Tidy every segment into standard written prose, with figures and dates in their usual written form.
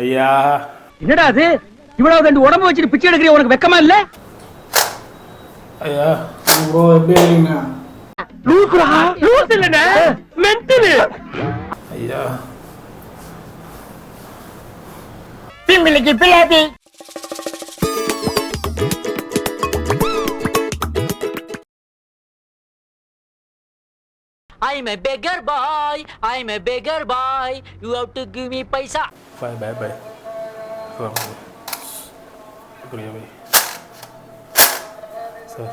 ஐயா என்னடா அது இவ்வளவு ரெண்டு உடம்பு வச்சுட்டு பிச்சை எடுக்கிற உனக்கு வெக்கமா இல்ல? ஐயா ப்ரோ எப்படி இருக்கீங்க? லூசுடா லூசு இல்லனே மென்டல். ஐயா பிம்பிளிக்கு பிளாபி. I'm a beggar boy. I'm a beggar boy. You have to give me paisa. Bye bye bye शुक्रिया भाई सर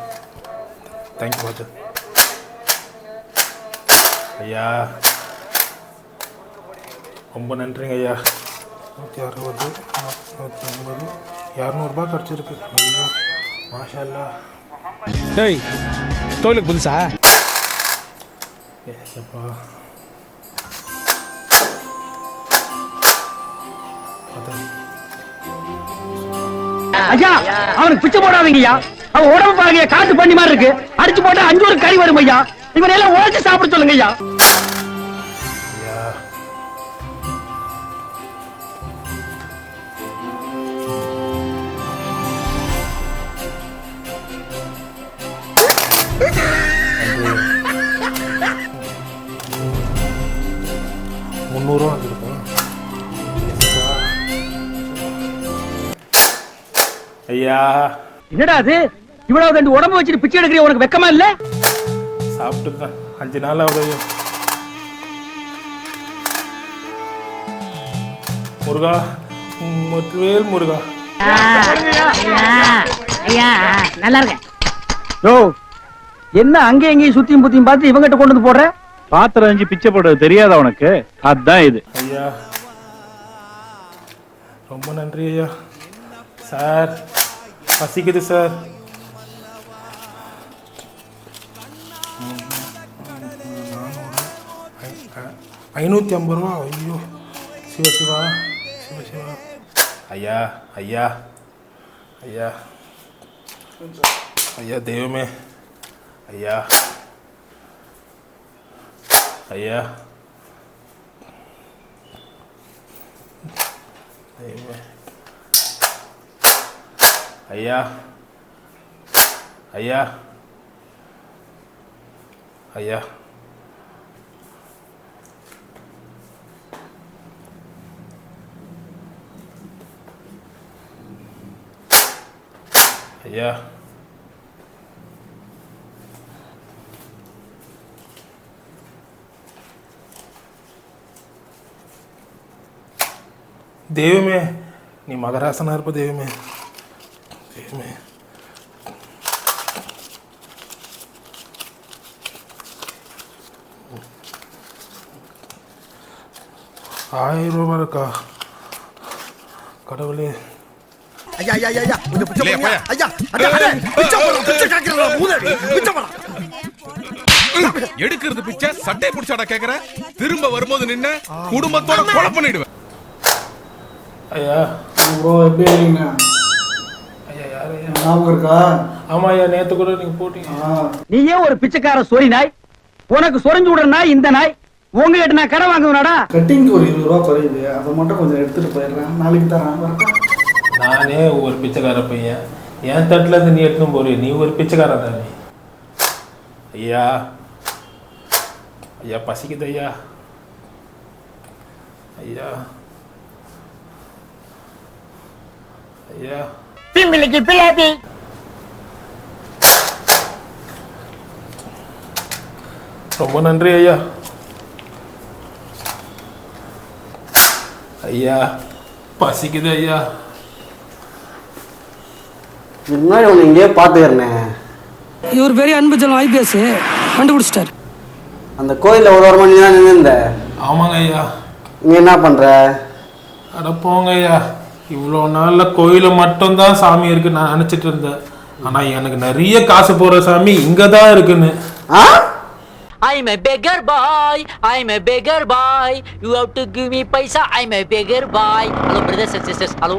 थैंक यू बहुत ஐயா ரொம்ப நன்றிங்க ஐயா 160 150 200 கிடச்சிருக்கு. ஐயோ மாஷா அல்லா. டேய் தொழிலுக்கு புதுசா? ஏப்பா ஐயா அவனுக்கு பிச்சை போடாதீங்க ஐயா. அவன் உடம்பு பாருங்க காட்டு பண்ணி மாதிரி இருக்கு. அடிச்சு போட்டா 5 ஒரு கறி வரும் ஐயா. இவனை எல்லாம் உழைச்சு சாப்பிட சொல்லுங்க ஐயா. ஐயா ₹300 வந்துருக்கும். ஐயா என்னடா அது இவ்வளவு ரெண்டு உடம்பு வச்சுட்டு பிச்சை எடுக்கிற உனக்கு வெக்கமா இல்ல? சாப்பிட்டு தான் 5 நாள் ஆகுது. முருகா முற்றுவேல் முருகா. ஐயா நல்லா இருக்க. யோ என்ன அங்க எங்கேயும் சுத்தியும் புத்தியும் பார்த்து இவங்கிட்ட கொண்டு வந்து போடுற? பாத்திரம் அஞ்சு பிச்சை போடுறது தெரியாதா உனக்கு? அதான் இது. ஐயா ரொம்ப நன்றி ஐயா. சார் பசிக்குது சார். ₹550. ஐயோ சிவ சிவா சிவ சிவா. ஐயா ஐயா ஐயா ஐயா தெய்வமே. ஐயா ஐயா தெய்வமே. ஐயா ஐயா ஐயா ஐயா தெய்வமே நீ மகராசனா இருப்ப தெய்வமே. தெய்வமே ₹1000 இருக்கா? கடவுளே. ஐயா ஐயா ஐயா கொஞ்சம் பிச்சை போடுங்க ஐயா. அட பிச்சை போடு பிச்சை கேக்குறடா மூதேவி பிச்சை போடு. எடுக்கிறது பிச்சை சட்டை புடிச்சாடா கேக்குற? திரும்ப வரும்போது நின்னு குடும்பத்தோட கொலை பண்ணிடுவேன். ஐயா ப்ரோ எப்படி இருக்கீங்க? ஐயா யார் ஐயா? ஞாபகம் இருக்கா? ஆமா ஐயா நேத்து கூட நீங்க போட்டீங்க. நீயே ஒரு பிச்சைக்கார சொறி நாய். உனக்கு சொரிஞ்சு விடுற நாய் இந்த நாய். உங்ககிட்ட நான் கடை வாங்குவேனாடா? கட்டிங்க்கு ஒரு ₹20 குறையுது. அதை மட்டும் கொஞ்சம் எடுத்துட்டு போயிடுறேன். நாளைக்கு தரேன். வரட்டா? நானே ஒரு பிச்சைக்கார பையன். என் தட்டுல இருந்து நீ எடுத்துன்னு போறிய. நீ ஒரு பிச்சைக்காரன் தானே. ஐயா ஐயா பசிக்குது ஐயா. ஐயா ஐயா பிம்பிளிக்கு பிளாபி. ரொம்ப நன்றி ஐயா. ஐயா பசிக்குது ஐயா. முன்னாடி ஒன்று இங்கேயே பார்த்துக்கிறேன். இவர் பெரிய அன்பு ஜலம் ஐபிஎஸ் கண்டுபிடிச்சிட்டாரு. அந்த கோயிலில் ஒரு வாரமாக நீ தான் நின்று. ஆமாங்க ஐயா. நீ என்ன பண்ணுற? அட போங்க ஐயா. இவ்வளோ நாளில் கோயிலில் மட்டும்தான் சாமி இருக்கு நான் நினச்சிட்டு இருந்தேன். ஆனால் எனக்கு நிறைய காசு போகிற சாமி இங்கே தான் இருக்குன்னு. ஆ I'm a beggar boy. I'm a beggar boy. You have to give me paisa. I'm a beggar boy. Hello brothers and sisters. Hello.